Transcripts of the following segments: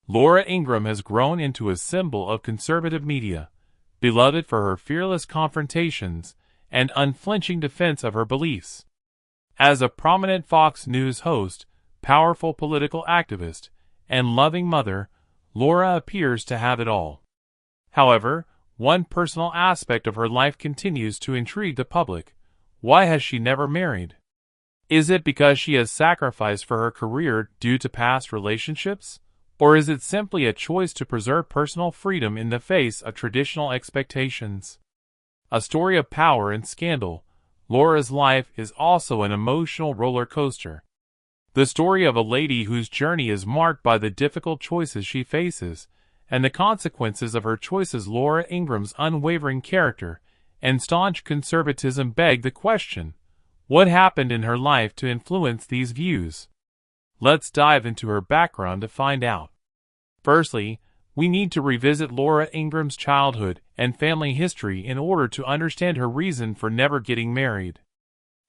Laura Ingraham has grown into a symbol of conservative media, beloved for her fearless confrontations and unflinching defense of her beliefs. As a prominent Fox News host, powerful political activist, and loving mother, Laura appears to have it all. However, one personal aspect of her life continues to intrigue the public. Why has she never married? Is it because she has sacrificed for her career due to past relationships? Or is it simply a choice to preserve personal freedom in the face of traditional expectations? A story of power and scandal, Laura's life is also an emotional roller coaster. The story of a lady whose journey is marked by the difficult choices she faces, and the consequences of her choices. Laura Ingraham's unwavering character and staunch conservatism beg the question, what happened in her life to influence these views? Let's dive into her background to find out. Firstly, we need to revisit Laura Ingraham's childhood and family history in order to understand her reason for never getting married.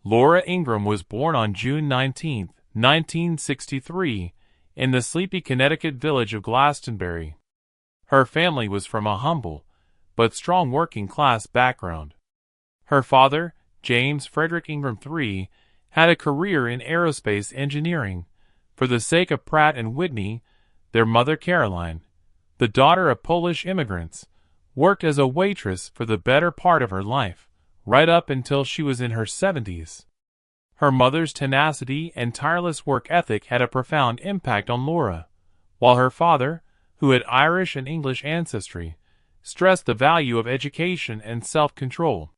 Laura Ingraham was born on June 19, 1963, in the sleepy Connecticut village of Glastonbury. Her family was from a humble, but strong working-class background. Her father, James Frederick Ingraham III, had a career in aerospace engineering. For the sake of Pratt and Whitney, their mother Caroline, the daughter of Polish immigrants, worked as a waitress for the better part of her life, right up until she was in her 70s. Her mother's tenacity and tireless work ethic had a profound impact on Laura, while her father, who had Irish and English ancestry, stressed the value of education and self-control.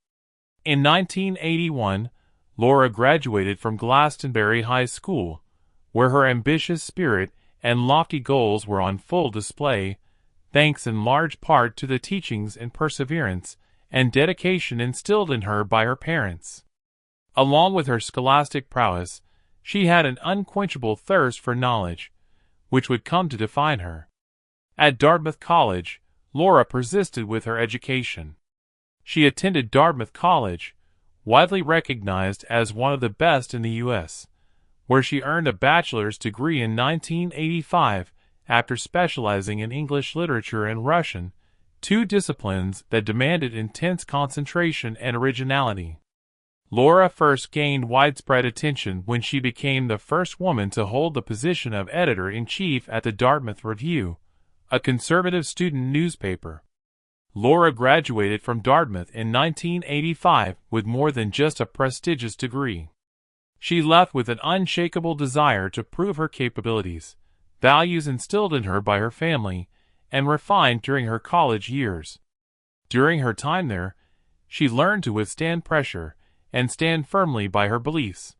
In 1981, Laura graduated from Glastonbury High School, where her ambitious spirit and lofty goals were on full display, thanks in large part to the teachings and perseverance and dedication instilled in her by her parents. Along with her scholastic prowess, she had an unquenchable thirst for knowledge, which would come to define her. At Dartmouth College, Laura persisted with her education. She attended Dartmouth College, widely recognized as one of the best in the U.S., where she earned a bachelor's degree in 1985 after specializing in English literature and Russian, two disciplines that demanded intense concentration and originality. Laura first gained widespread attention when she became the first woman to hold the position of editor-in-chief at the Dartmouth Review, a conservative student newspaper. Laura graduated from Dartmouth in 1985 with more than just a prestigious degree. She left with an unshakable desire to prove her capabilities, values instilled in her by her family, and refined during her college years. During her time there, she learned to withstand pressure and stand firmly by her beliefs.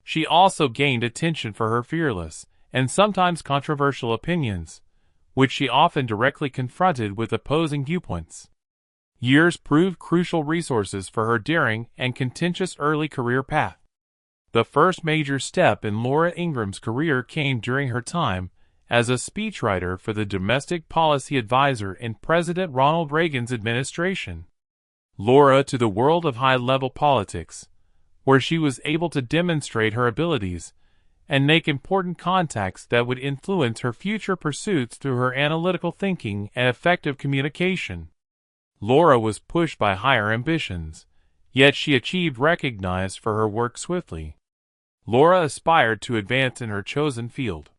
She also gained attention for her fearless and sometimes controversial opinions, which she often directly confronted with opposing viewpoints. Years proved crucial resources for her daring and contentious early career path. The first major step in Laura Ingraham's career came during her time as a speechwriter for the domestic policy advisor in President Ronald Reagan's administration. Laura to the world of high-level politics, where she was able to demonstrate her abilities and make important contacts that would influence her future pursuits through her analytical thinking and effective communication. Laura was pushed by higher ambitions, yet she achieved recognition for her work swiftly. Laura aspired to advance in her chosen field.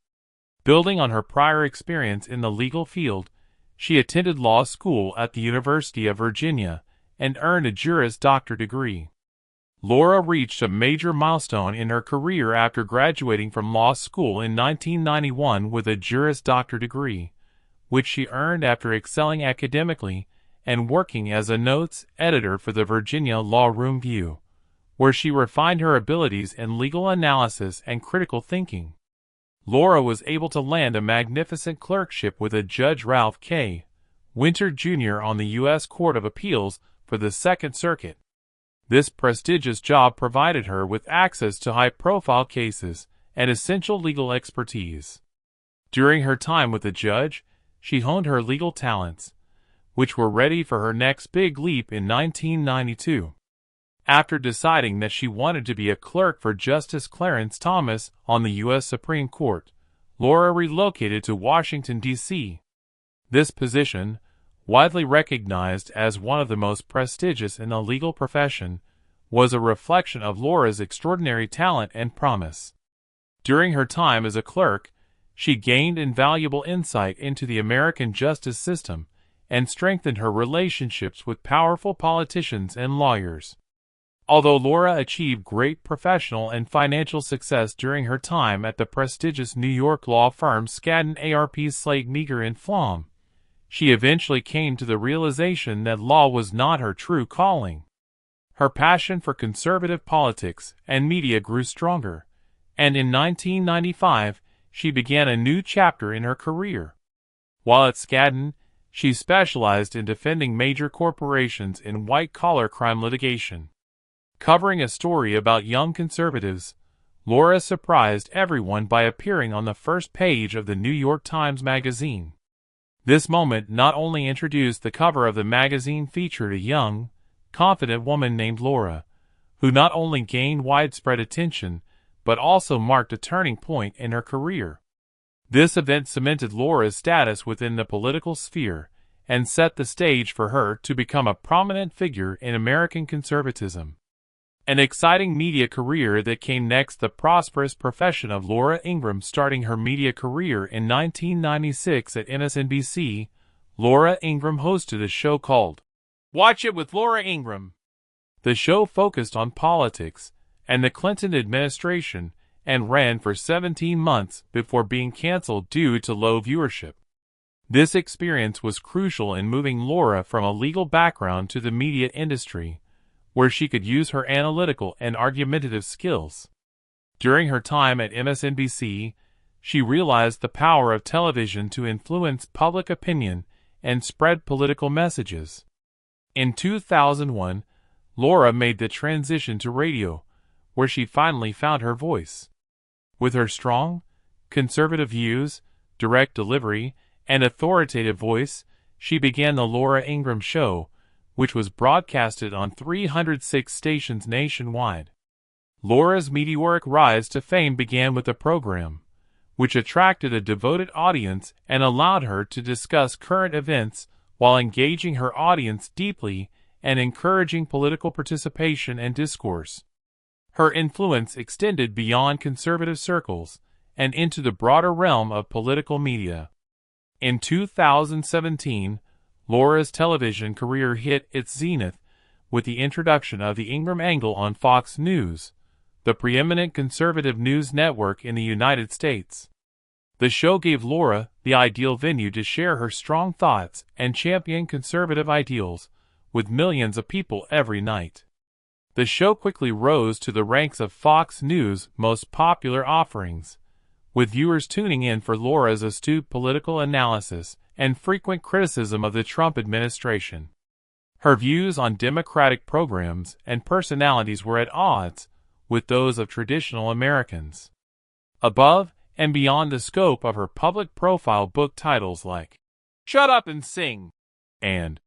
Building on her prior experience in the legal field, she attended law school at the University of Virginia and earned a Juris Doctor degree. Laura reached a major milestone in her career after graduating from law school in 1991 with a Juris Doctor degree, which she earned after excelling academically and working as a notes editor for the Virginia Law Review, where she refined her abilities in legal analysis and critical thinking. Laura was able to land a magnificent clerkship with a Judge Ralph K. Winter Jr. on the U.S. Court of Appeals for the Second Circuit. This prestigious job provided her with access to high-profile cases and essential legal expertise. During her time with the judge, she honed her legal talents, which were ready for her next big leap in 1992. After deciding that she wanted to be a clerk for Justice Clarence Thomas on the U.S. Supreme Court, Laura relocated to Washington, D.C. This position, widely recognized as one of the most prestigious in the legal profession, was a reflection of Laura's extraordinary talent and promise. During her time as a clerk, she gained invaluable insight into the American justice system and strengthened her relationships with powerful politicians and lawyers. Although Laura achieved great professional and financial success during her time at the prestigious New York law firm Skadden Arp Slate Meagher and Flom, she eventually came to the realization that law was not her true calling. Her passion for conservative politics and media grew stronger, and in 1995, she began a new chapter in her career. While at Skadden, she specialized in defending major corporations in white-collar crime litigation. Covering a story about young conservatives, Laura surprised everyone by appearing on the first page of the New York Times Magazine. This moment not only introduced the cover of the magazine featured a young, confident woman named Laura, who not only gained widespread attention, but also marked a turning point in her career. This event cemented Laura's status within the political sphere and set the stage for her to become a prominent figure in American conservatism. An exciting media career that came next, the prosperous profession of Laura Ingraham. Starting her media career in 1996 at MSNBC, Laura Ingraham hosted a show called Watch It with Laura Ingraham. The show focused on politics and the Clinton administration and ran for 17 months before being canceled due to low viewership. This experience was crucial in moving Laura from a legal background to the media industry, where she could use her analytical and argumentative skills. During her time at MSNBC, she realized the power of television to influence public opinion and spread political messages. In 2001, Laura made the transition to radio, where she finally found her voice. With her strong, conservative views, direct delivery, and authoritative voice, she began the Laura Ingraham Show, which was broadcasted on 306 stations nationwide. Laura's meteoric rise to fame began with the program, which attracted a devoted audience and allowed her to discuss current events while engaging her audience deeply and encouraging political participation and discourse. Her influence extended beyond conservative circles and into the broader realm of political media. In 2017, Laura's television career hit its zenith with the introduction of the Ingraham Angle on Fox News, the preeminent conservative news network in the United States. The show gave Laura the ideal venue to share her strong thoughts and champion conservative ideals with millions of people every night. The show quickly rose to the ranks of Fox News' most popular offerings, with viewers tuning in for Laura's astute political analysis and frequent criticism of the Trump administration. Her views on Democratic programs and personalities were at odds with those of traditional Americans. Above and beyond the scope of her public profile, book titles like Shut Up and Sing and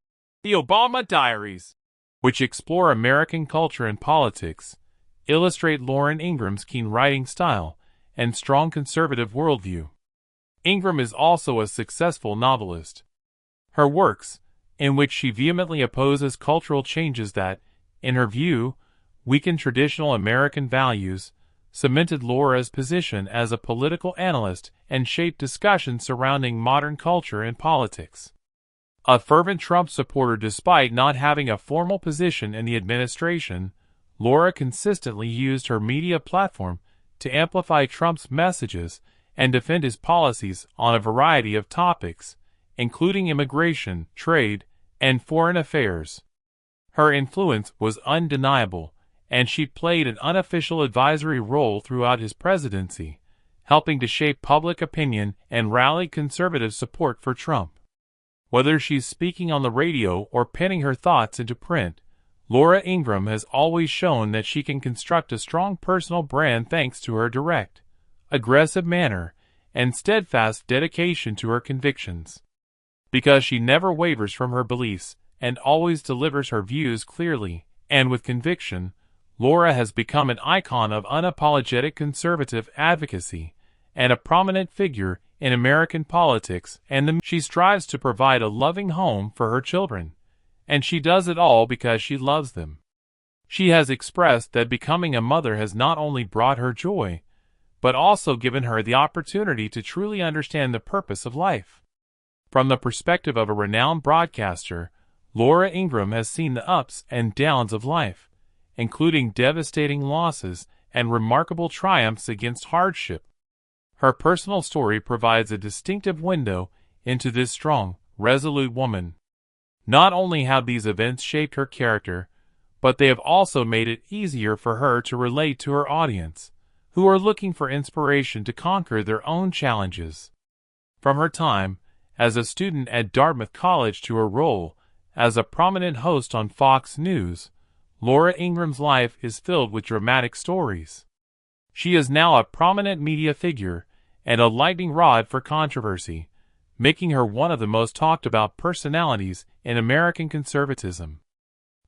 The Obama Diaries, which explore American culture and politics, illustrate Laura Ingraham's keen writing style and strong conservative worldview. Ingraham is also a successful novelist. Her works, in which she vehemently opposes cultural changes that, in her view, weaken traditional American values, cemented Laura's position as a political analyst and shaped discussions surrounding modern culture and politics. A fervent Trump supporter despite not having a formal position in the administration, Laura consistently used her media platform to amplify Trump's messages and defend his policies on a variety of topics, including immigration, trade, and foreign affairs. Her influence was undeniable, and she played an unofficial advisory role throughout his presidency, helping to shape public opinion and rally conservative support for Trump. Whether she's speaking on the radio or penning her thoughts into print, Laura Ingraham has always shown that she can construct a strong personal brand thanks to her direct, aggressive manner and steadfast dedication to her convictions. Because she never wavers from her beliefs and always delivers her views clearly and with conviction, Laura has become an icon of unapologetic conservative advocacy and a prominent figure in American politics, and she strives to provide a loving home for her children, and she does it all because she loves them. She has expressed that becoming a mother has not only brought her joy, but also given her the opportunity to truly understand the purpose of life. From the perspective of a renowned broadcaster, Laura Ingraham has seen the ups and downs of life, including devastating losses and remarkable triumphs against hardship. Her personal story provides a distinctive window into this strong, resolute woman. Not only have these events shaped her character, but they have also made it easier for her to relate to her audience, who are looking for inspiration to conquer their own challenges. From her time as a student at Dartmouth College to her role as a prominent host on Fox News, Laura Ingraham's life is filled with dramatic stories. She is now a prominent media figure and a lightning rod for controversy, making her one of the most talked about personalities in American conservatism.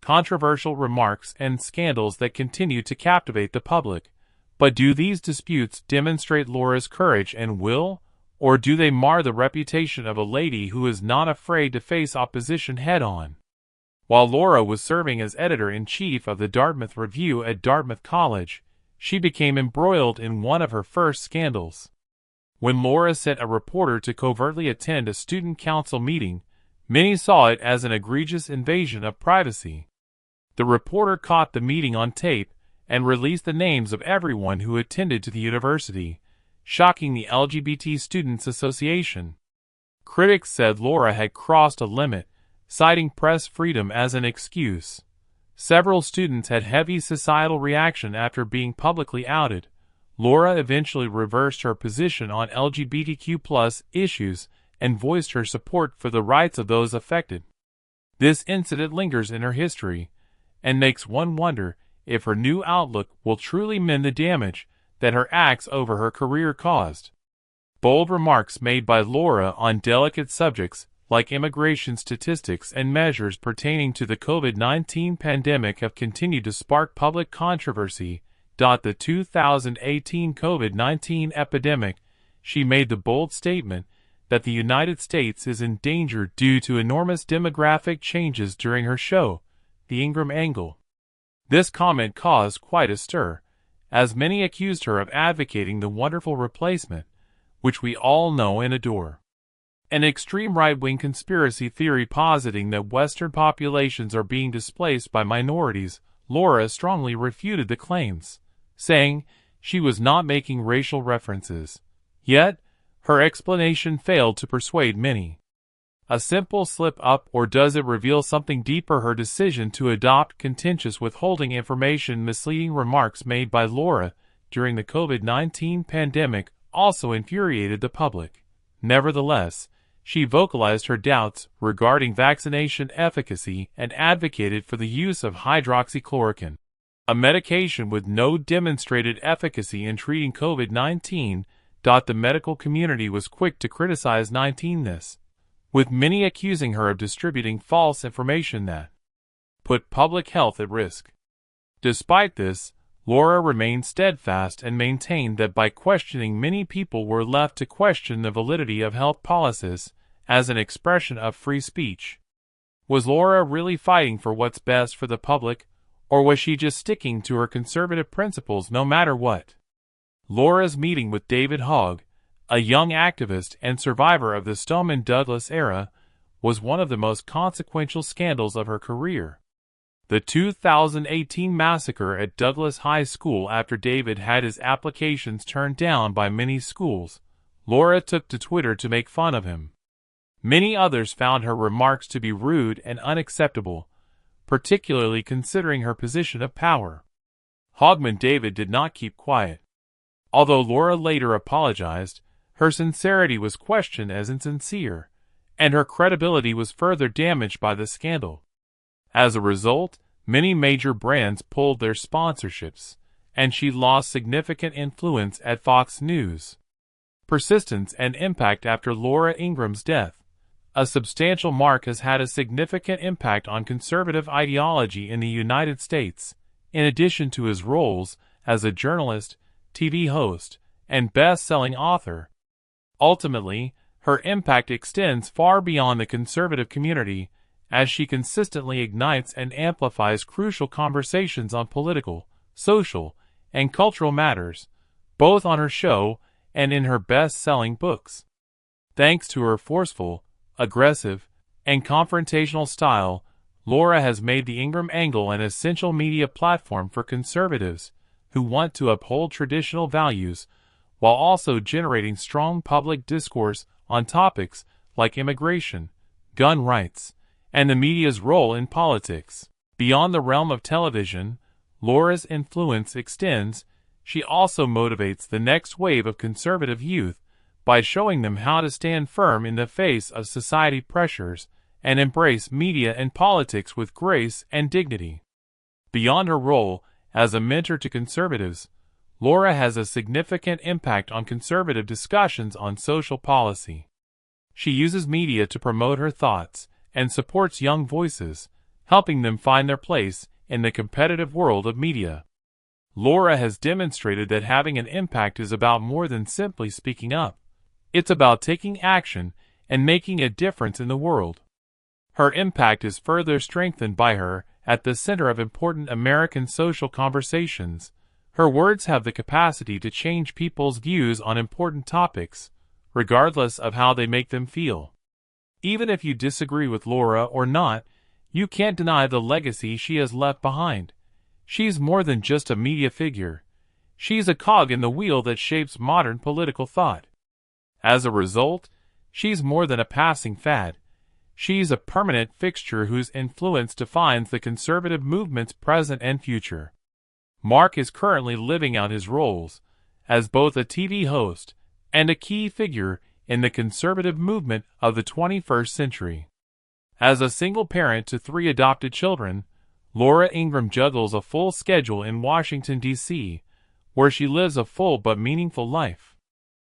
Controversial remarks and scandals that continue to captivate the public. But do these disputes demonstrate Laura's courage and will, or do they mar the reputation of a lady who is not afraid to face opposition head-on? While Laura was serving as editor-in-chief of the Dartmouth Review at Dartmouth College, she became embroiled in one of her first scandals. When Laura sent a reporter to covertly attend a student council meeting, many saw it as an egregious invasion of privacy. The reporter caught the meeting on tape and released the names of everyone who attended to the university, shocking the LGBT Students Association. Critics said Laura had crossed a limit, citing press freedom as an excuse. Several students had heavy societal reaction after being publicly outed. Laura eventually reversed her position on LGBTQ+ issues and voiced her support for the rights of those affected. This incident lingers in her history, and makes one wonder if her new outlook will truly mend the damage that her acts over her career caused. Bold remarks made by Laura on delicate subjects like immigration statistics and measures pertaining to the COVID-19 pandemic have continued to spark public controversy. The 2018 COVID-19 epidemic, she made the bold statement that the United States is in danger due to enormous demographic changes during her show, The Ingraham Angle. This comment caused quite a stir, as many accused her of advocating the wonderful replacement, which we all know and adore. An extreme right-wing conspiracy theory positing that Western populations are being displaced by minorities, Laura strongly refuted the claims, saying she was not making racial references. Yet, her explanation failed to persuade many. A simple slip-up, or does it reveal something deeper? Her decision to adopt contentious withholding information misleading remarks made by Laura during the COVID-19 pandemic also infuriated the public. Nevertheless, she vocalized her doubts regarding vaccination efficacy and advocated for the use of hydroxychloroquine, a medication with no demonstrated efficacy in treating COVID-19. The medical community was quick to criticize this, with many accusing her of distributing false information that put public health at risk. Despite this, Laura remained steadfast and maintained that by questioning, many people were left to question the validity of health policies as an expression of free speech. Was Laura really fighting for what's best for the public, or was she just sticking to her conservative principles no matter what? Laura's meeting with David Hogg, a young activist and survivor of the Stoneman Douglas era, was one of the most consequential scandals of her career. The 2018 massacre at Douglas High School. After David had his applications turned down by many schools, Laura took to Twitter to make fun of him. Many others found her remarks to be rude and unacceptable, particularly considering her position of power. Hogman David did not keep quiet. Although Laura later apologized, her sincerity was questioned as insincere, and her credibility was further damaged by the scandal. As a result, many major brands pulled their sponsorships, and she lost significant influence at Fox News. Persistence and impact. After Laura Ingraham's death, a substantial mark has had a significant impact on conservative ideology in the United States, in addition to his roles as a journalist, TV host, and best-selling author. Ultimately, her impact extends far beyond the conservative community, as she consistently ignites and amplifies crucial conversations on political, social, and cultural matters, both on her show and in her best-selling books. Thanks to her forceful, aggressive, and confrontational style, Laura has made the Ingraham Angle an essential media platform for conservatives who want to uphold traditional values while also generating strong public discourse on topics like immigration, gun rights, and the media's role in politics. Beyond the realm of television, Laura's influence extends. She also motivates the next wave of conservative youth by showing them how to stand firm in the face of society pressures and embrace media and politics with grace and dignity. Beyond her role as a mentor to conservatives, Laura has a significant impact on conservative discussions on social policy. She uses media to promote her thoughts and supports young voices, helping them find their place in the competitive world of media. Laura has demonstrated that having an impact is about more than simply speaking up. It's about taking action and making a difference in the world. Her impact is further strengthened by her at the center of important American social conversations. Her words have the capacity to change people's views on important topics, regardless of how they make them feel. Even if you disagree with Laura or not, you can't deny the legacy she has left behind. She's more than just a media figure. She's a cog in the wheel that shapes modern political thought. As a result, she's more than a passing fad. She's a permanent fixture whose influence defines the conservative movement's present and future. Mark is currently living out his roles as both a TV host and a key figure in the conservative movement of the 21st century. As a single parent to 3 adopted children, Laura Ingraham juggles a full schedule in Washington, D.C., where she lives a full but meaningful life.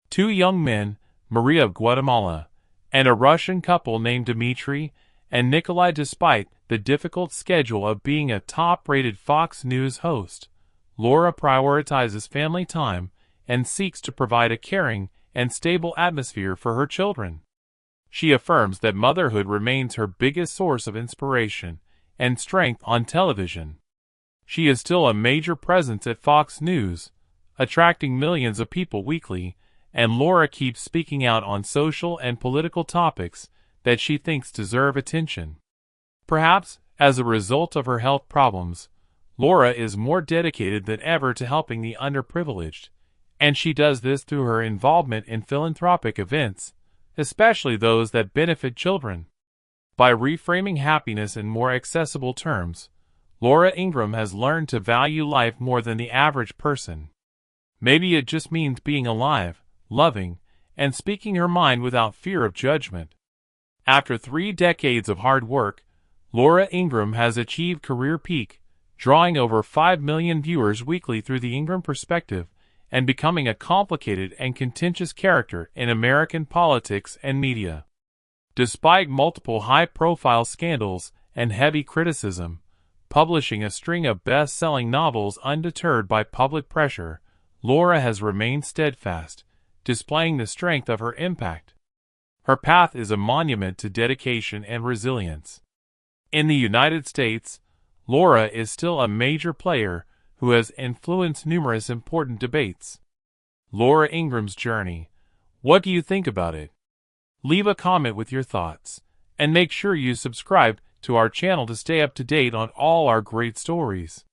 2 young men, Maria of Guatemala, and a Russian couple named Dmitry and Nikolai. Despite the difficult schedule of being a top-rated Fox News host, Laura prioritizes family time and seeks to provide a caring and stable atmosphere for her children. She affirms that motherhood remains her biggest source of inspiration and strength on television. She is still a major presence at Fox News, attracting millions of people weekly, and Laura keeps speaking out on social and political topics that she thinks deserve attention. Perhaps, as a result of her health problems, Laura is more dedicated than ever to helping the underprivileged, and she does this through her involvement in philanthropic events, especially those that benefit children. By reframing happiness in more accessible terms, Laura Ingraham has learned to value life more than the average person. Maybe it just means being alive, loving, and speaking her mind without fear of judgment. After 3 decades of hard work, Laura Ingraham has achieved career peak, drawing over 5 million viewers weekly through the Ingraham perspective and becoming a complicated and contentious character in American politics and media. Despite multiple high-profile scandals and heavy criticism, publishing a string of best-selling novels undeterred by public pressure, Laura has remained steadfast, displaying the strength of her impact. Her path is a monument to dedication and resilience. In the United States, Laura is still a major player who has influenced numerous important debates. Laura Ingraham's journey. What do you think about it? Leave a comment with your thoughts, and make sure you subscribe to our channel to stay up to date on all our great stories.